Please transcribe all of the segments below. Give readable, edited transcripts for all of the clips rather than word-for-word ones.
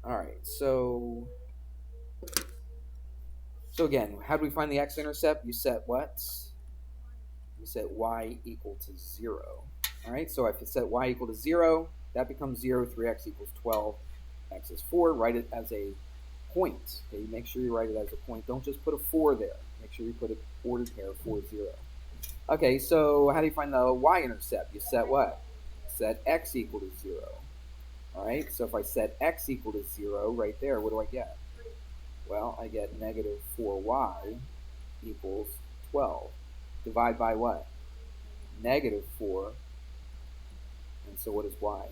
All right, so again, how do we find the x-intercept? You set what? You set y equal to 0. All right, so if you set y equal to 0, that becomes 0. 3x equals 12. X is 4. Write it as a point. Okay, make sure you write it as a point. Don't just put a 4 there. Make sure you put a ordered pair 4, 0. Okay, so how do you find the y-intercept? You set what? Set x equal to 0. All right, so if I set x equal to 0 right there, what do I get? Well, I get negative 4y equals 12. Divide by what? Negative 4. And so what is y?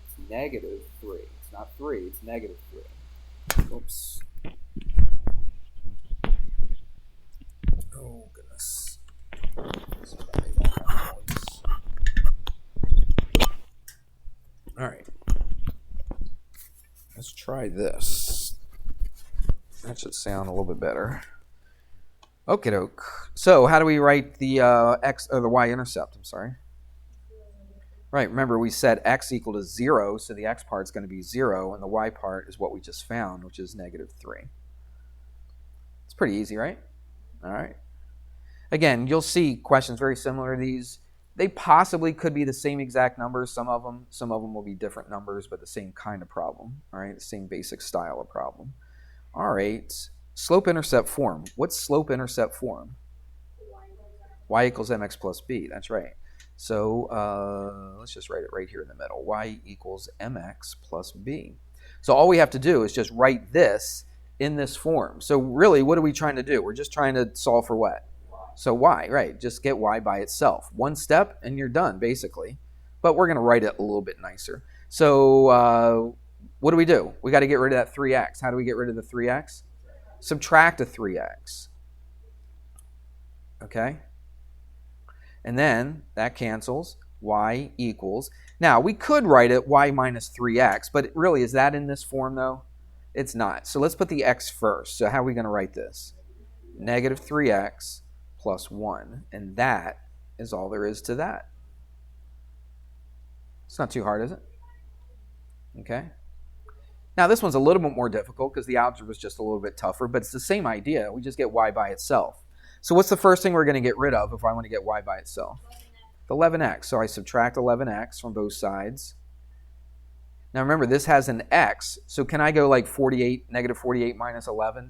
It's negative 3. It's not 3, it's negative 3. Oops. Oh, goodness. All right. Let's try this. That should sound a little bit better. Okie doke. So how do we write the x or the y-intercept? I'm sorry. Right. Remember, we said x equal to 0, so the x part is going to be 0, and the y part is what we just found, which is negative 3. It's pretty easy, right? All right. Again, you'll see questions very similar to these. They possibly could be the same exact numbers, some of them. Some of them will be different numbers, but the same kind of problem, all right? The same basic style of problem. All right. Slope-intercept form. What's slope-intercept form? Y equals mx plus b. That's right. So let's just write it right here in the middle. Y equals mx plus b. So all we have to do is just write this in this form. So really, what are we trying to do? We're just trying to solve for what? So y, right? Just get y by itself. One step and you're done, basically. But we're going to write it a little bit nicer. So what do? We got to get rid of that 3x. How do we get rid of the 3x? Subtract a 3x. Okay? And then that cancels. Y equals. Now, we could write it y minus 3x, but really, is that in this form, though? It's not. So let's put the x first. So how are we going to write this? Negative 3x plus 1. And that is all there is to that. It's not too hard, is it? Okay. Now, this one's a little bit more difficult because the algebra is just a little bit tougher, but it's the same idea. We just get y by itself. So what's the first thing we're going to get rid of if I want to get y by itself? 11x. So I subtract 11x from both sides. Now remember, this has an x. So can I go like 48, negative 48 minus 11?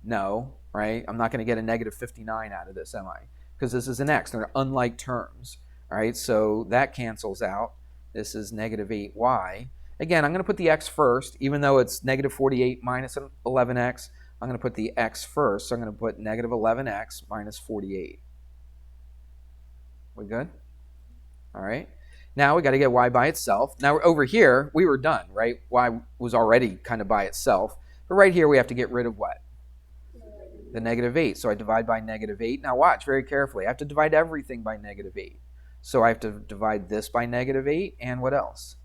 No, right? I'm not going to get a negative 59 out of this, am I? Because this is an x. They're unlike terms. All right, so that cancels out. This is negative 8y. Again, I'm going to put the x first, even though it's negative 48 minus 11x. I'm going to put the x first, so I'm going to put negative 11x minus 48. We good? All right. Now we got to get y by itself. Now over here, we were done, right? Y was already kind of by itself. But right here, we have to get rid of what? The negative 8. So I divide by negative 8. Now watch very carefully. I have to divide everything by negative 8. So I have to divide this by negative 8. And what else?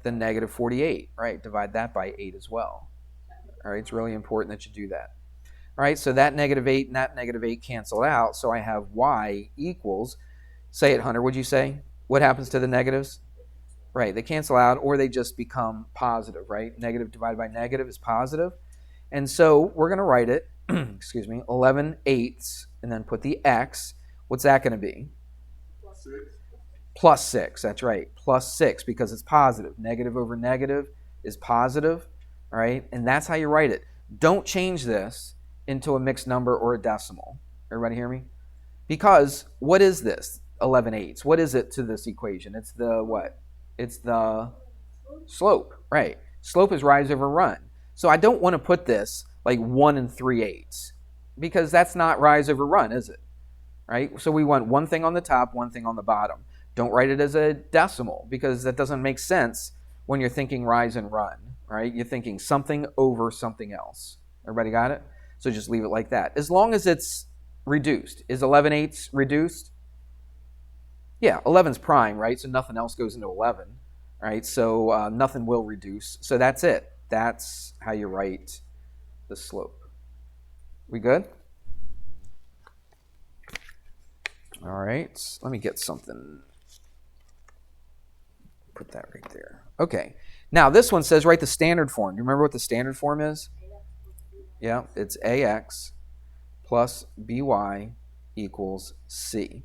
The negative 48, right? Divide that by 8 as well. All right, it's really important that you do that. All right, so that negative 8 and that negative 8 cancel out. So I have y equals, say it, Hunter, would you say? What happens to the negatives? Right, they cancel out or they just become positive, right? Negative divided by negative is positive. And so we're going to write it, excuse me, 11/8 and then put the x. What's that going to be? Plus 6. Plus 6, that's right. Plus 6 because it's positive. Negative over negative is positive, all right? And that's how you write it. Don't change this into a mixed number or a decimal. Everybody hear me? Because what is this? 11/8. What is it to this equation? It's the what? It's the slope, right? Slope is rise over run. So I don't want to put this like 1 3/8 because that's not rise over run, is it? Right? So we want one thing on the top, one thing on the bottom. Don't write it as a decimal because that doesn't make sense when you're thinking rise and run, right? You're thinking something over something else. Everybody got it? So just leave it like that. As long as it's reduced. Is 11/8 reduced? Yeah, 11's prime, right? So nothing else goes into 11, right? So nothing will reduce. So that's it. That's how you write the slope. We good? All right. Let me get something. Put that right there. Okay. Now this one says write the standard form. Do you remember what the standard form is? Yeah, it's ax plus by equals c.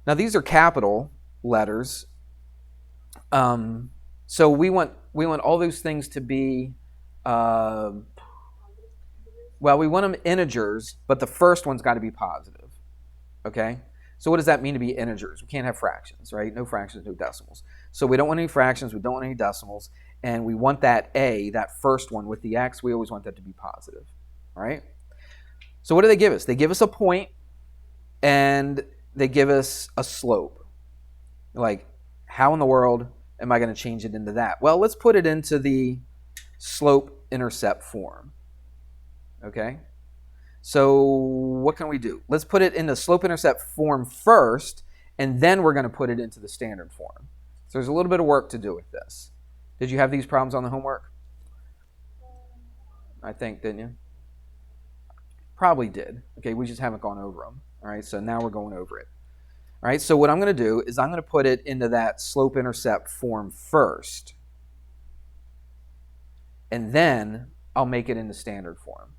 Now these are capital letters. So we want all those things to be, well, we want them integers, but the first one's got to be positive. Okay? So what does that mean to be integers? We can't have fractions, right? No fractions, no decimals. So we don't want any fractions, we don't want any decimals, and we want that a, that first one with the x, we always want that to be positive. All right? So what do they give us? They give us a point, and they give us a slope. Like, how in the world am I going to change it into that? Well, let's put it into the slope-intercept form. Okay? So what can we do? Let's put it in the slope-intercept form first, and then we're going to put it into the standard form. So there's a little bit of work to do with this. Did you have these problems on the homework? I think, didn't you? Probably did. Okay, we just haven't gone over them. All right, so now we're going over it. All right, so what I'm going to do is I'm going to put it into that slope-intercept form first, and then I'll make it into standard form.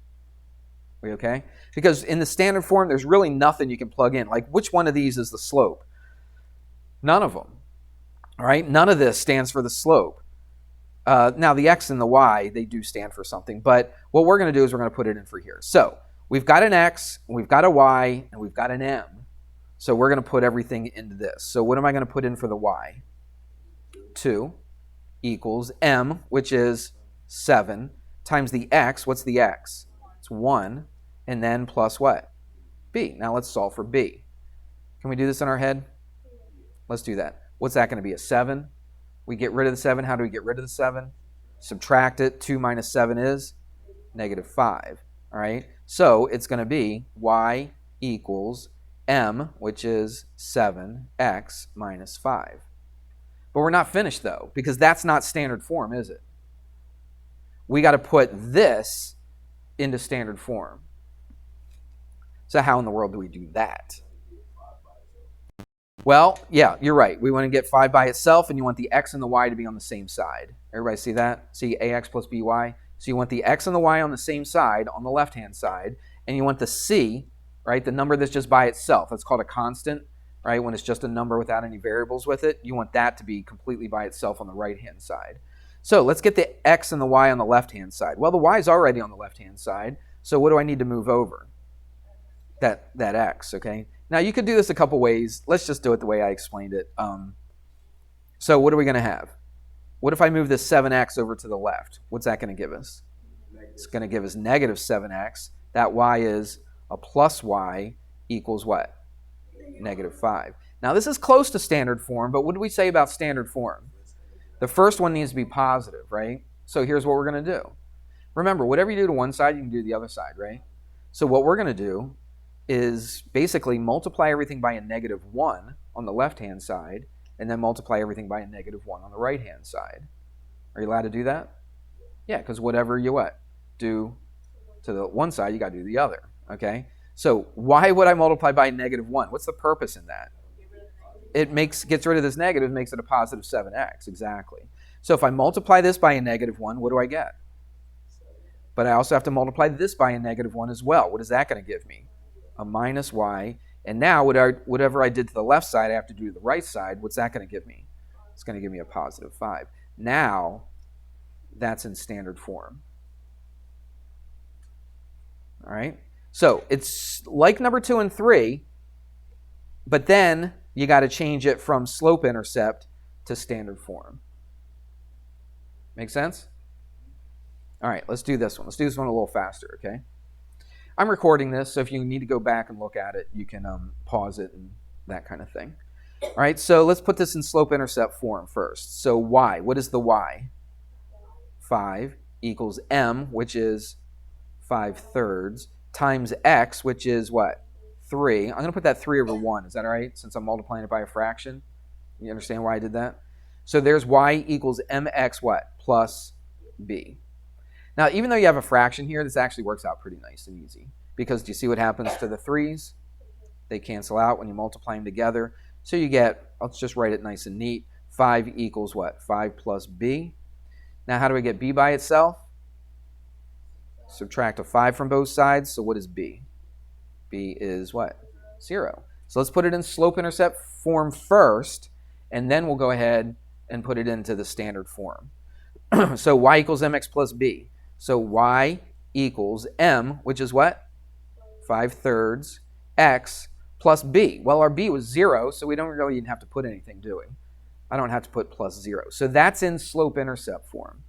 Are we okay? Because in the standard form, there's really nothing you can plug in. Like, which one of these is the slope? None of them. All right, none of this stands for the slope. Now, the x and the y, they do stand for something, but what we're going to do is we're going to put it in for here. So we've got an x, we've got a y, and we've got an m. So we're going to put everything into this. So what am I going to put in for the y? 2 equals m, which is 7, times the x. What's the x? It's 1. And then plus what? B. Now let's solve for b. Can we do this in our head? Let's do that. What's that going to be? A 7? We get rid of the 7. How do we get rid of the 7? Subtract it. 2 minus 7 is -5. All right? So it's going to be y equals m, which is 7x minus 5. But we're not finished, though, because that's not standard form, is it? We got to put this into standard form. So how in the world do we do that? Well, yeah, you're right. We want to get 5 by itself, and you want the x and the y to be on the same side. Everybody see that? See ax plus by? So you want the x and the y on the same side, on the left-hand side, and you want the c, right, the number that's just by itself. That's called a constant, right, when it's just a number without any variables with it. You want that to be completely by itself on the right-hand side. So let's get the x and the y on the left-hand side. Well, the y is already on the left-hand side, so what do I need to move over? That x, okay? Now, you could do this a couple ways. Let's just do it the way I explained it. So what are we going to have? What if I move this 7x over to the left? What's that going to give us? It's going to give us negative 7x. That y is a plus y equals what? -5. Now, this is close to standard form, but what do we say about standard form? The first one needs to be positive, right? So here's what we're going to do. Remember, whatever you do to one side, you can do to the other side, right? So what we're going to do is basically multiply everything by a -1 on the left-hand side, and then multiply everything by a -1 on the right-hand side. Are you allowed to do that? Yeah, because whatever you do to the one side, you got to do the other, okay? So why would I multiply by -1? What's the purpose in that? It gets rid of this negative, makes it a positive 7x, exactly. So if I multiply this by a -1, what do I get? But I also have to multiply this by a -1 as well. What is that going to give me? A minus y. And now whatever I did to the left side, I have to do to the right side. What's that going to give me? It's going to give me a positive 5. Now, that's in standard form. All right? So it's like number 2 and 3, but then you got to change it from slope-intercept to standard form. Make sense? All right, let's do this one. Let's do this one a little faster, okay? I'm recording this, so if you need to go back and look at it, you can pause it and that kind of thing. All right, so let's put this in slope-intercept form first. So y, what is the y? 5 equals m, which is 5/3, times x, which is what? 3. I'm going to put that 3 over 1. Is that all right, since I'm multiplying it by a fraction? You understand why I did that? So there's y equals mx what? Plus b. Now, even though you have a fraction here, this actually works out pretty nice and easy. Because do you see what happens to the 3's? They cancel out when you multiply them together. So you get, let's just write it nice and neat, 5 equals what? 5 plus b. Now, how do we get b by itself? Subtract a 5 from both sides. So what is b? B is what? 0. So let's put it in slope-intercept form first, and then we'll go ahead and put it into the standard form. So y equals mx plus b. So y equals m, which is what? 5/3 x plus b. Well, our b was 0, so we don't really even have to put anything, do we? I don't have to put plus 0. So that's in slope-intercept form.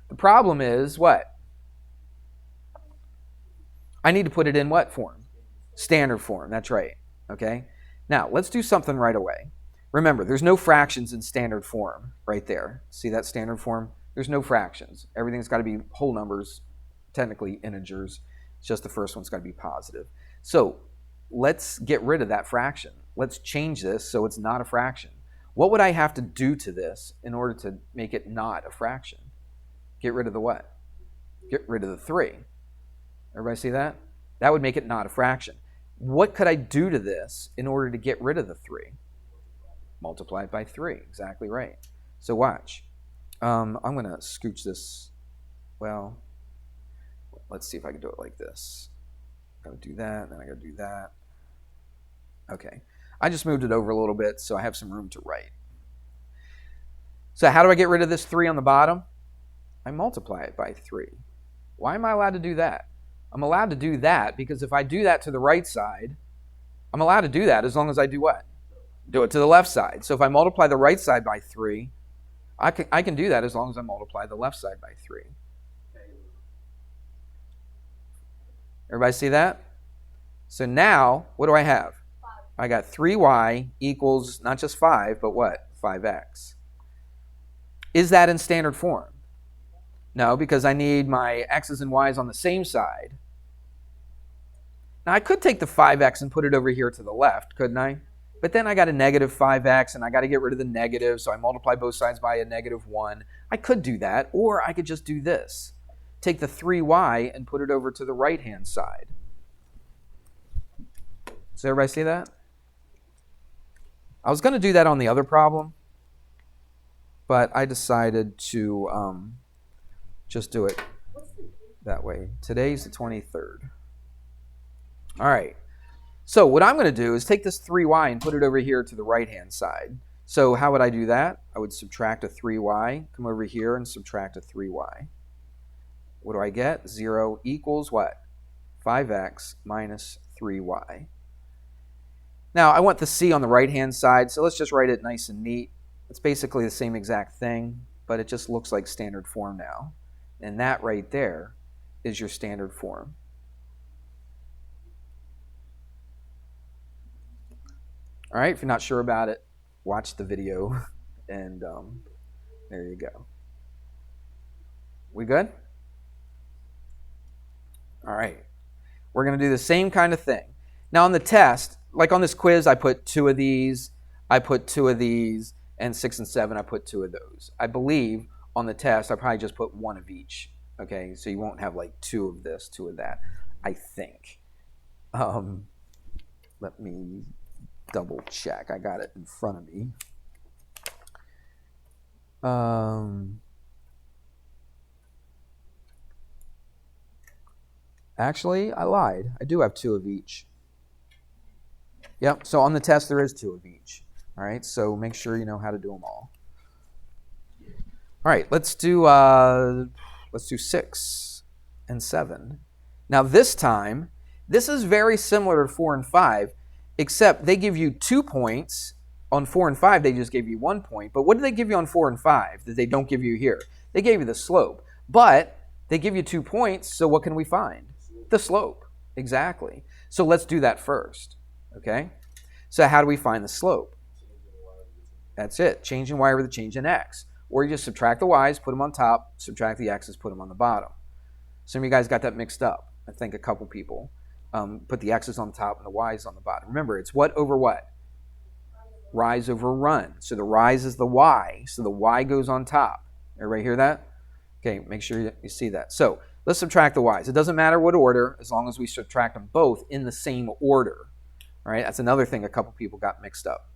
The problem is what? I need to put it in what form? Standard form. That's right. Okay? Now, let's do something right away. Remember, there's no fractions in standard form right there. See that standard form? There's no fractions. Everything's got to be whole numbers, technically integers. It's just the first one's got to be positive. So let's get rid of that fraction. Let's change this so it's not a fraction. What would I have to do to this in order to make it not a fraction? Get rid of the what? Get rid of the 3. Everybody see that? That would make it not a fraction. What could I do to this in order to get rid of the 3? Multiply it by 3. Exactly right. So watch. I'm going to scooch this. Well, let's see if I can do it like this. I got to do that, and then I got to do that. Okay. I just moved it over a little bit so I have some room to write. So how do I get rid of this 3 on the bottom? I multiply it by 3. Why am I allowed to do that? I'm allowed to do that because if I do that to the right side, I'm allowed to do that as long as I do what? Do it to the left side. So if I multiply the right side by 3, I can do that as long as I multiply the left side by 3. Everybody see that? So now, what do I have? I got 3y equals not just 5, but what? 5x. Is that in standard form? No, because I need my x's and y's on the same side. Now, I could take the 5x and put it over here to the left, couldn't I? But then I got a negative 5x, and I got to get rid of the negative, so I multiply both sides by a -1. I could do that, or I could just do this. Take the 3y and put it over to the right-hand side. Does everybody see that? I was going to do that on the other problem, but I decided to just do it that way. Today's the 23rd. All right. So what I'm going to do is take this 3y and put it over here to the right-hand side. So how would I do that? I would subtract a 3y, come over here and subtract a 3y. What do I get? 0 equals what? 5x minus 3y. Now, I want the c on the right-hand side, so let's just write it nice and neat. It's basically the same exact thing, but it just looks like standard form now. And that right there is your standard form. All right, if you're not sure about it, watch the video, and there you go. We good? All right. We're going to do the same kind of thing. Now, on the test, like on this quiz, I put 2 of these, I put 2 of these, and 6 and 7, I put 2 of those. I believe on the test, I probably just put 1 of each. Okay, so you won't have like 2 of this, 2 of that, I think. Let me double check. I got it in front of me. Actually, I lied. I do have 2 of each. Yep, so on the test there is 2 of each. All right, so make sure you know how to do them all. All right, let's do 6 and 7. Now this time, this is very similar to 4 and 5, except they give you 2 points. On 4 and 5, they just gave you 1 point. But what did they give you on 4 and 5 that they don't give you here? They gave you the slope. But they give you 2 points, so what can we find? The slope. Exactly. So let's do that first. Okay? So how do we find the slope? That's it. Change in y with a change in x. Or you just subtract the y's, put them on top, subtract the x's, put them on the bottom. Some of you guys got that mixed up. I think a couple people put the x's on top and the y's on the bottom. Remember, it's what over what? Rise over run. So the rise is the y, so the y goes on top. Everybody hear that? Okay, make sure you see that. So let's subtract the y's. It doesn't matter what order, as long as we subtract them both in the same order. All right, that's another thing a couple people got mixed up.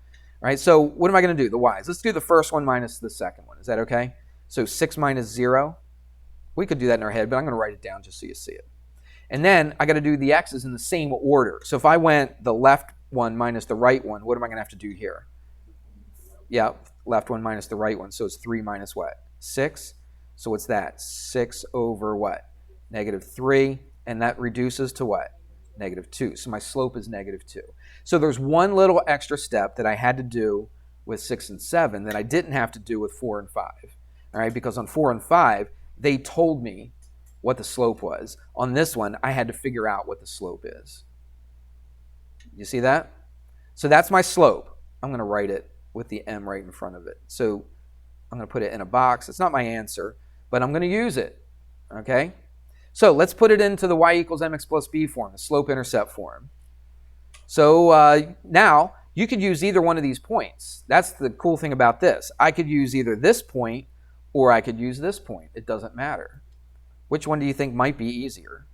right? So what am I going to do? The y's. Let's do the first one minus the second one. Is that okay? So 6 minus 0. We could do that in our head, but I'm going to write it down just so you see it. And then I got to do the x's in the same order. So if I went the left one minus the right one, what am I going to have to do here? Yeah, left one minus the right one. So it's 3 minus what? 6. So what's that? 6 over what? Negative 3. And that reduces to what? Negative 2. So my slope is negative 2. So there's one little extra step that I had to do with 6 and 7 that I didn't have to do with 4 and 5. All right, because on 4 and 5, they told me what the slope was. On this one, I had to figure out what the slope is. You see that? So that's my slope. I'm going to write it with the m right in front of it. So I'm going to put it in a box. It's not my answer, but I'm going to use it. Okay? So let's put it into the y equals mx plus b form, the slope-intercept form. So now you could use either one of these points. That's the cool thing about this. I could use either this point or I could use this point. It doesn't matter. Which one do you think might be easier?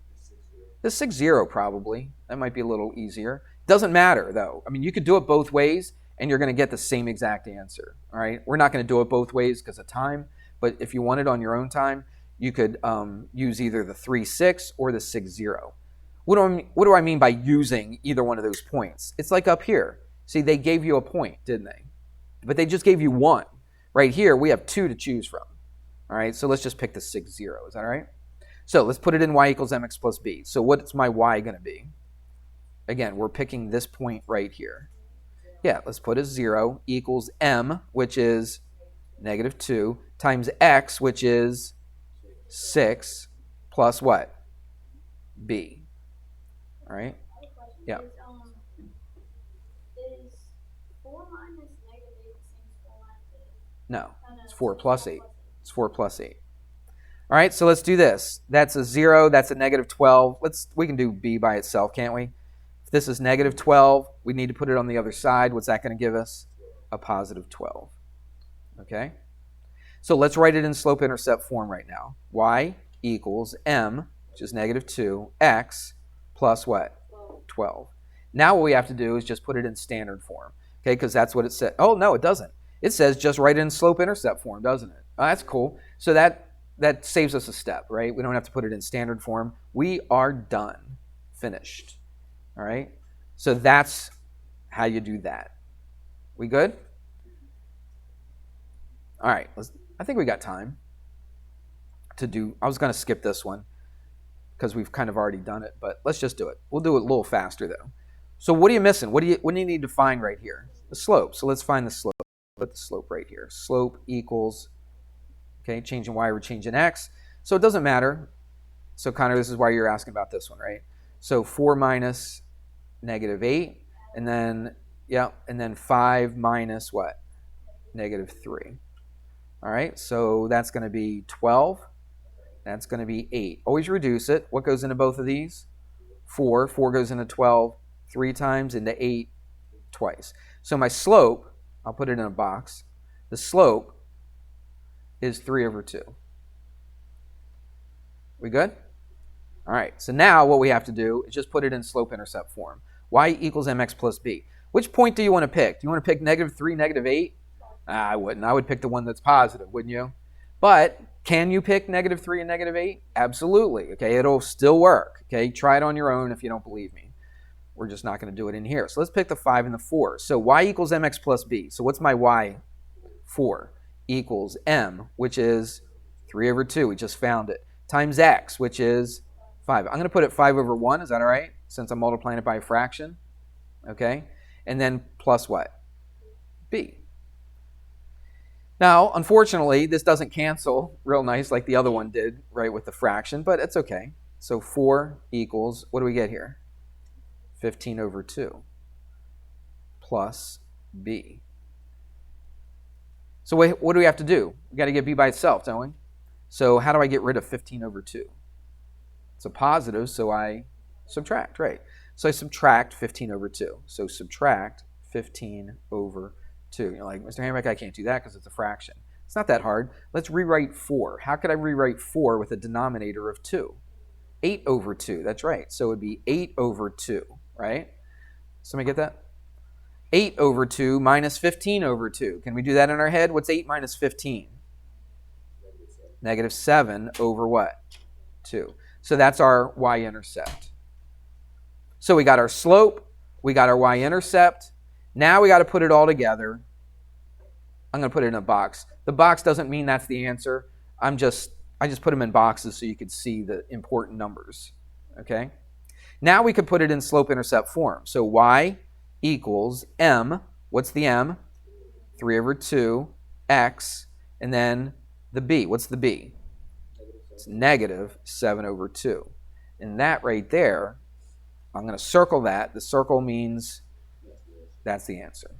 The 6, 0 probably. That might be a little easier. Doesn't matter though. I mean, you could do it both ways and you're going to get the same exact answer. All right. We're not going to do it both ways because of time, but if you want it on your own time, you could use either the 3, 6 or the 6, 0. What do I mean by using either one of those points? It's like up here. See, they gave you a point, didn't they? But they just gave you one. Right here, we have 2 to choose from. All right, so let's just pick the 6, 0. Is that all right? So let's put it in y equals mx plus b. So what's my y going to be? Again, we're picking this point right here. Yeah, let's put a 0 equals m, which is negative 2, times x, which is 6, plus what? B. All right? Yeah. Is 4 minus negative 8 the same as 4 minus 8? No, it's 4 plus 8. It's 4 plus 8. All right, so let's do this. That's a 0. That's a negative 12. We can do b by itself, can't we? If this is negative 12, we need to put it on the other side. What's that going to give us? A positive 12. Okay? So let's write it in slope-intercept form right now. Y equals m, which is negative 2, x plus what? 12. Now what we have to do is just put it in standard form. Okay, because that's what it said. Oh, no, it doesn't. It says just write it in slope-intercept form, doesn't it? Oh, that's cool. So that saves us a step, right? We don't have to put it in standard form. We are done. Finished. All right? So that's how you do that. We good? All right. I think we got time to do. I was going to skip this one because we've kind of already done it, but let's just do it. We'll do it a little faster, though. So what are you missing? What do you need to find right here? The slope. So let's find the slope. Put the slope right here. Slope equals, okay, changing y, we're changing x. So it doesn't matter. So Connor, this is why you're asking about this one, right? So 4 minus negative 8, and then, yeah, and then 5 minus what? Negative 3. All right, so that's going to be 12. That's going to be 8. Always reduce it. What goes into both of these? 4. 4 goes into 12 3 times, into 8 twice. So my slope, I'll put it in a box. The slope is 3 over 2. We good? All right, so now what we have to do is just put it in slope-intercept form. Y equals mx plus b. Which point do you want to pick? Do you want to pick negative 3, negative 8? I wouldn't. I would pick the one that's positive, wouldn't you? But can you pick negative 3 and negative 8? Absolutely. Okay, it'll still work. Okay, try it on your own if you don't believe me. We're just not going to do it in here. So let's pick the 5 and the 4. So y equals mx plus b. So what's my y? 4 equals m, which is 3 over 2. We just found it. Times x, which is 5. I'm going to put it 5 over 1. Is that all right? Since I'm multiplying it by a fraction. Okay? And then plus what? B. Now, unfortunately, this doesn't cancel real nice like the other one did, right, with the fraction, but it's okay. So 4 equals, what do we get here? 15 over 2 plus b. So what do we have to do? We got to get b by itself, don't we? So how do I get rid of 15 over 2? It's a positive, so I subtract, right? So I subtract 15 over 2. So subtract 15 over 2. You're like, Mr. Hamrick, I can't do that because it's a fraction. It's not that hard. Let's rewrite 4. How could I rewrite 4 with a denominator of 2? 8 over 2, that's right. So it would be 8 over 2, right? Somebody get that? 8 over 2 minus 15 over 2. Can we do that in our head? What's 8 minus 15? Negative 7 over what? 2. So that's our y-intercept. So we got our slope, we got our y-intercept. Now we got to put it all together. I'm going to put it in a box. The box doesn't mean that's the answer. I just put them in boxes so you could see the important numbers. Okay? Now we could put it in slope-intercept form. So y equals m. What's the m? 3 over 2 x. And then the b. What's the b? It's negative 7 over 2. And that right there, I'm going to circle that. The circle means that's the answer.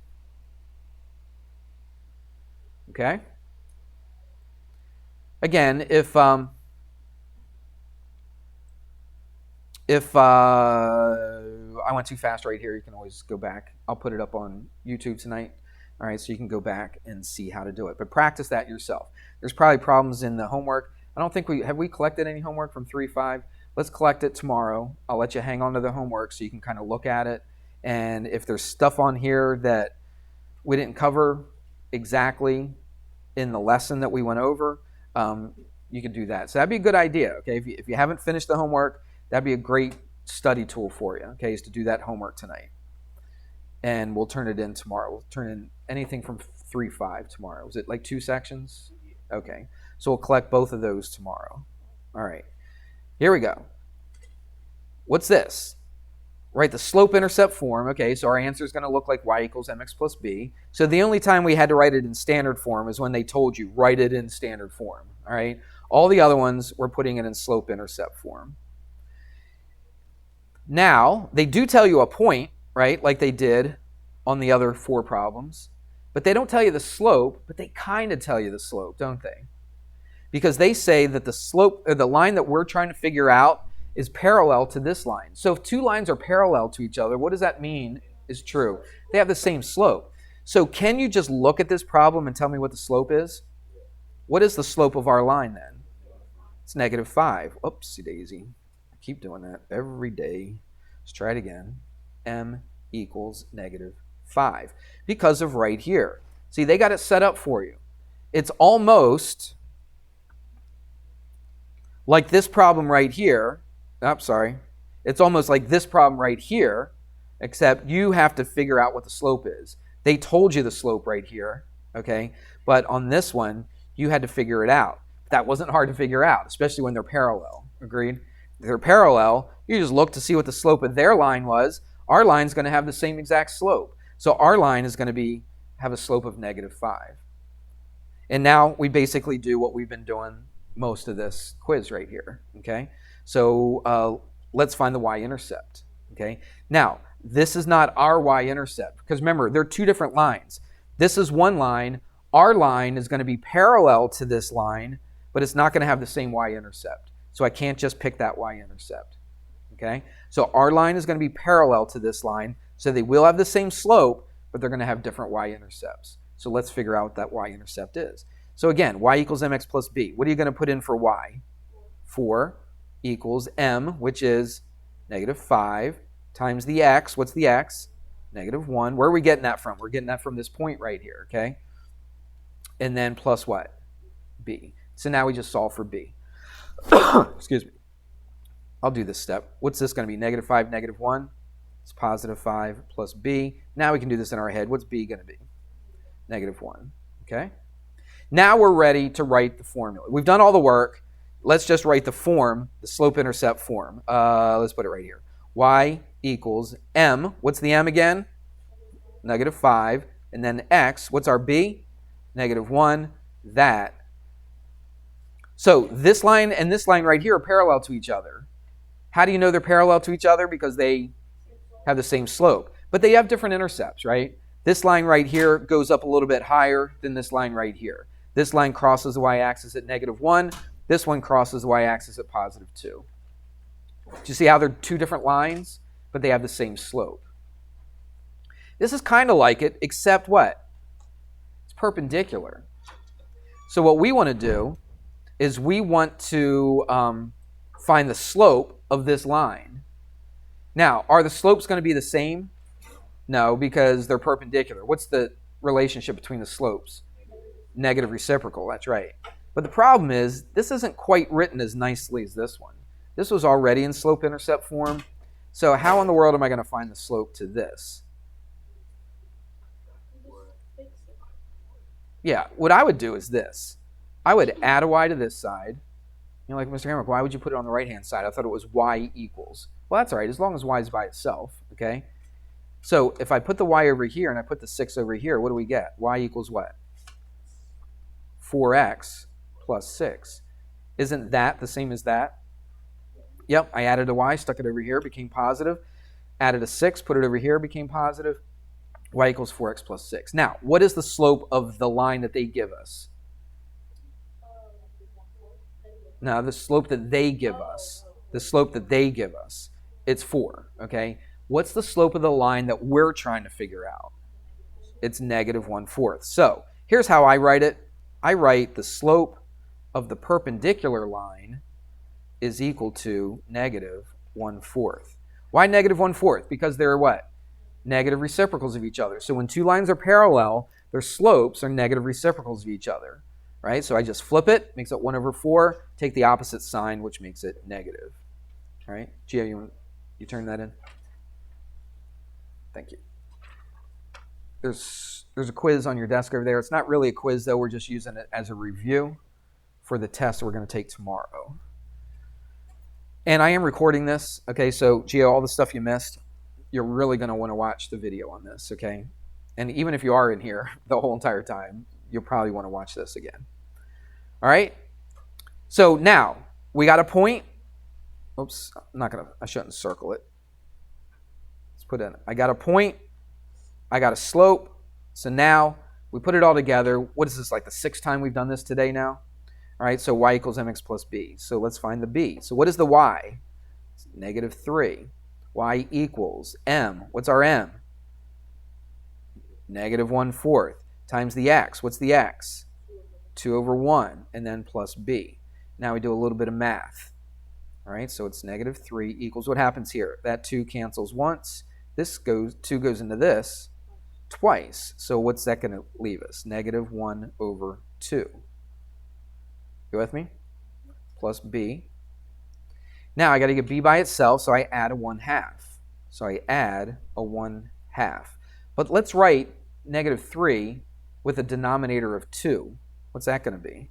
Okay? Again, if I went too fast right here, you can always go back. I'll put it up on YouTube tonight. All right, so you can go back and see how to do it. But practice that yourself. There's probably problems in the homework. I don't think have we collected any homework from 3-5? Let's collect it tomorrow. I'll let you hang on to the homework so you can kind of look at it. And if there's stuff on here that we didn't cover exactly in the lesson that we went over, you can do that. So that'd be a good idea, okay? If you haven't finished the homework, that'd be a great study tool for you, okay, is to do that homework tonight. And we'll turn it in tomorrow. We'll turn in anything from 3-5 tomorrow. Was it like 2 sections? Okay. So we'll collect both of those tomorrow. All right. Here we go. What's this? Right, the slope-intercept form. Okay, so our answer is going to look like y equals mx plus b. So the only time we had to write it in standard form is when they told you, write it in standard form. All right? All the other ones, we're putting it in slope-intercept form. Now, they do tell you a point, right, like they did on the other 4 problems. But they don't tell you the slope, but they kind of tell you the slope, don't they? Because they say that the slope, or the line that we're trying to figure out, is parallel to this line. So if 2 lines are parallel to each other, what does that mean is true? They have the same slope. So can you just look at this problem and tell me what the slope is? What is the slope of our line then? It's negative 5. Oopsie daisy. I keep doing that every day. Let's try it again. M equals negative 5 because of right here. See, they got it set up for you. It's almost like this problem right here. It's almost like this problem right here, except you have to figure out what the slope is. They told you the slope right here, okay? But on this one, you had to figure it out. That wasn't hard to figure out, especially when they're parallel. Agreed? If they're parallel, you just look to see what the slope of their line was. Our line's going to have the same exact slope. So our line is going to have a slope of negative 5. And now we basically do what we've been doing most of this quiz right here, okay? So let's find the y-intercept, okay? Now, this is not our y-intercept, because remember, they're 2 different lines. This is one line. Our line is going to be parallel to this line, but it's not going to have the same y-intercept. So I can't just pick that y-intercept, okay? So our line is going to be parallel to this line, so they will have the same slope, but they're going to have different y-intercepts. So let's figure out what that y-intercept is. So again, y equals mx plus b. What are you going to put in for y? 4 equals m, which is negative 5, times the x. What's the x? Negative 1. Where are we getting that from? We're getting that from this point right here, okay? And then plus what? B. So now we just solve for b. Excuse me. I'll do this step. What's this going to be? Negative 5, negative 1? It's positive 5 plus b. Now we can do this in our head. What's b going to be? Negative 1, okay? Now we're ready to write the formula. We've done all the work. Let's just write the form, the slope-intercept form. Let's put it right here. Y equals m. What's the m again? Negative 5. And then x. What's our b? Negative 1. That. So this line and this line right here are parallel to each other. How do you know they're parallel to each other? Because they have the same slope. But they have different intercepts, right? This line right here goes up a little bit higher than this line right here. This line crosses the y-axis at negative 1. This one crosses the y-axis at positive 2. Do you see how they're 2 different lines, but they have the same slope? This is kind of like it, except what? It's perpendicular. So what we want to do is we want to find the slope of this line. Now, are the slopes going to be the same? No, because they're perpendicular. What's the relationship between the slopes? Negative reciprocal, that's right. But the problem is, this isn't quite written as nicely as this one. This was already in slope-intercept form. So how in the world am I going to find the slope to this? Yeah, what I would do is this. I would add a y to this side. You know, like Mr. Hamrick, why would you put it on the right-hand side? I thought it was y equals. Well, that's all right, as long as y is by itself, okay? So if I put the y over here and I put the 6 over here, what do we get? Y equals what? 4x plus 6. Isn't that the same as that? Yep, I added a y, stuck it over here, became positive. Added a 6, put it over here, became positive. Y equals 4x plus 6. Now, what is the slope of the line that they give us? Now, the slope that they give us. The slope that they give us. It's 4, okay? What's the slope of the line that we're trying to figure out? It's negative 1/4. So, here's how I write it. I write the slope of the perpendicular line is equal to negative 1/4. Why negative 1/4? Because they're what? Negative reciprocals of each other. So when two lines are parallel, their slopes are negative reciprocals of each other, right? So I just flip it, makes it 1/4, take the opposite sign, which makes it negative, all right? Gio, you turn that in? Thank you. There's a quiz on your desk over there. It's not really a quiz, though. We're just using it as a review for the test we're going to take tomorrow. And I am recording this, okay? So, Gio, all the stuff you missed, you're really going to want to watch the video on this, okay? And even if you are in here the whole entire time, you'll probably want to watch this again. All right? So now, we got a point. Oops, I shouldn't circle it. Let's put in, I got a point. I got a slope. So now, we put it all together. What is this, like the 6th time we've done this today now? All right, so y equals mx plus b. So let's find the b. So what is the y? It's negative 3. Y equals m. What's our m? Negative 1/4 times the x. What's the x? 2/1, and then plus b. Now we do a little bit of math. All right, so it's negative 3 equals, what happens here? That 2 cancels once. 2 goes into this twice. So what's that going to leave us? Negative 1/2. You with me? Plus b. Now I got to get b by itself, so I add a 1/2. So I add a 1/2. But let's write negative 3 with a denominator of 2. What's that going to be?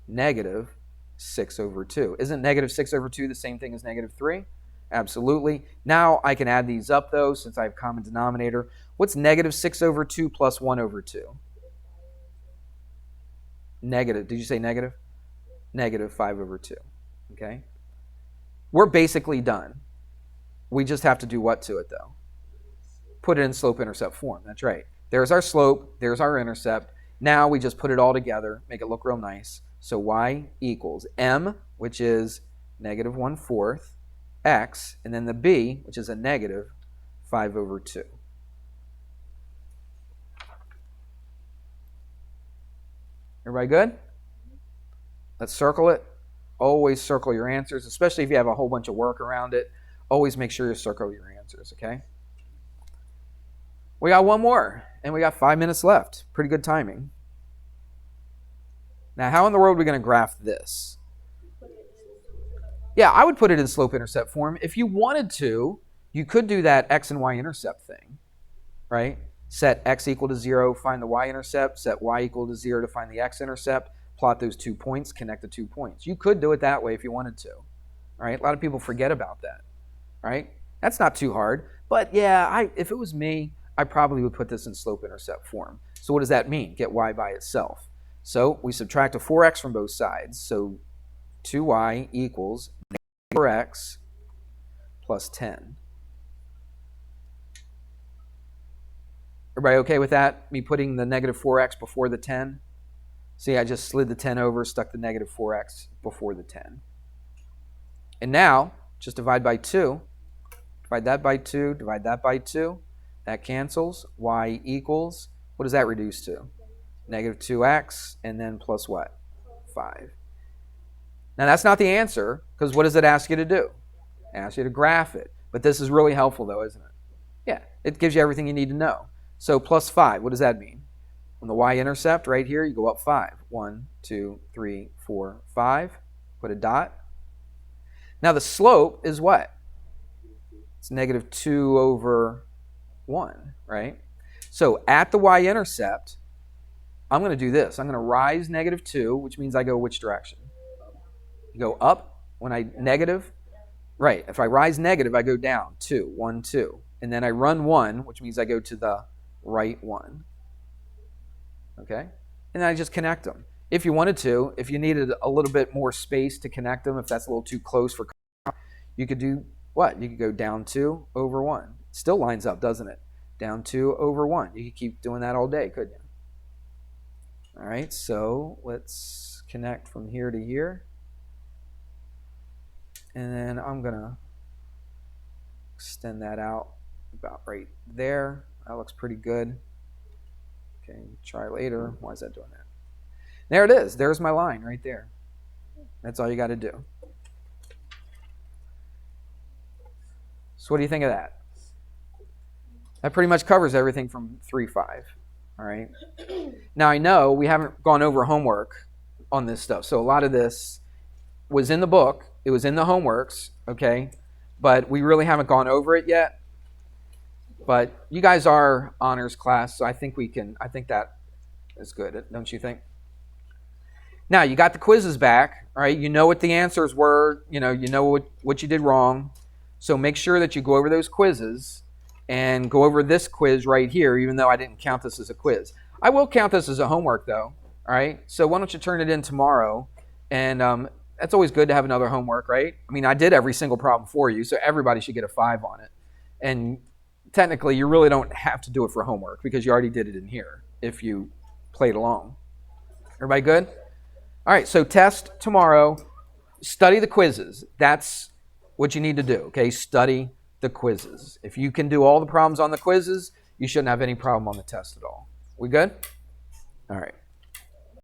Negative 6/2. Isn't negative 6/2 the same thing as negative 3? Absolutely. Now I can add these up, though, since I have common denominator. What's negative 6/2 plus 1/2? Negative. Did you say negative? Negative 5/2. Okay? We're basically done. We just have to do what to it, though? Put it in slope-intercept form. That's right. There's our slope. There's our intercept. Now we just put it all together, make it look real nice. So y equals m, which is negative 1/4, x, and then the b, which is a negative 5/2. Everybody good? Let's circle it. Always circle your answers, especially if you have a whole bunch of work around it. Always make sure you circle your answers, okay? We got one more, and we got 5 minutes left. Pretty good timing. Now, how in the world are we going to graph this? Yeah, I would put it in slope-intercept form. If you wanted to, you could do that x and y-intercept thing, right? Set x equal to 0, find the y-intercept. Set y equal to 0 to find the x-intercept. Plot those 2 points, connect the 2 points. You could do it that way if you wanted to, right? A lot of people forget about that, right? That's not too hard. But yeah, if it was me, I probably would put this in slope-intercept form. So what does that mean? Get y by itself. So we subtract a 4x from both sides. So 2y equals 4x plus 10. Everybody okay with that? Me putting the negative 4x before the 10? See, I just slid the 10 over, stuck the negative 4x before the 10. And now, just divide by 2. Divide that by 2, divide that by 2. That cancels. Y equals, what does that reduce to? Negative 2x, and then plus what? 5. Now, that's not the answer, because what does it ask you to do? It asks you to graph it. But this is really helpful, though, isn't it? Yeah, it gives you everything you need to know. So plus 5, what does that mean? On the y-intercept right here, you go up 5. 1, 2, 3, 4, 5. Put a dot. Now the slope is what? It's negative 2 over 1, right? So at the y-intercept, I'm going to do this. I'm going to rise negative 2, which means I go which direction? You go up when I negative. Right. If I rise negative, I go down 2, 1, 2. And then I run 1, which means I go to the right 1. Okay? And then I just connect them. If you wanted to, if you needed a little bit more space to connect them, if that's a little too close for, you could do what? You could go down 2 over 1. Still lines up, doesn't it? Down 2 over 1. You could keep doing that all day, couldn't you? All right, so let's connect from here to here. And then I'm going to extend that out about right there. That looks pretty good. Okay, try later. Why is that doing that? There it is. There's my line right there. That's all you got to do. So what do you think of that? That pretty much covers everything from 3-5. All right. Now I know we haven't gone over homework on this stuff. So a lot of this was in the book. It was in the homeworks, okay? But we really haven't gone over it yet. But you guys are honors class, so I think that is good, don't you think? Now, you got the quizzes back, all right? You know what the answers were, you know what you did wrong. So make sure that you go over those quizzes and go over this quiz right here, even though I didn't count this as a quiz. I will count this as a homework, though, all right? So why don't you turn it in tomorrow? And that's always good to have another homework, right? I mean, I did every single problem for you, so everybody should get a 5 on it. And technically, you really don't have to do it for homework because you already did it in here if you played along. Everybody good? All right, so test tomorrow. Study the quizzes. That's what you need to do, okay? Study the quizzes. If you can do all the problems on the quizzes, you shouldn't have any problem on the test at all. We good? All right.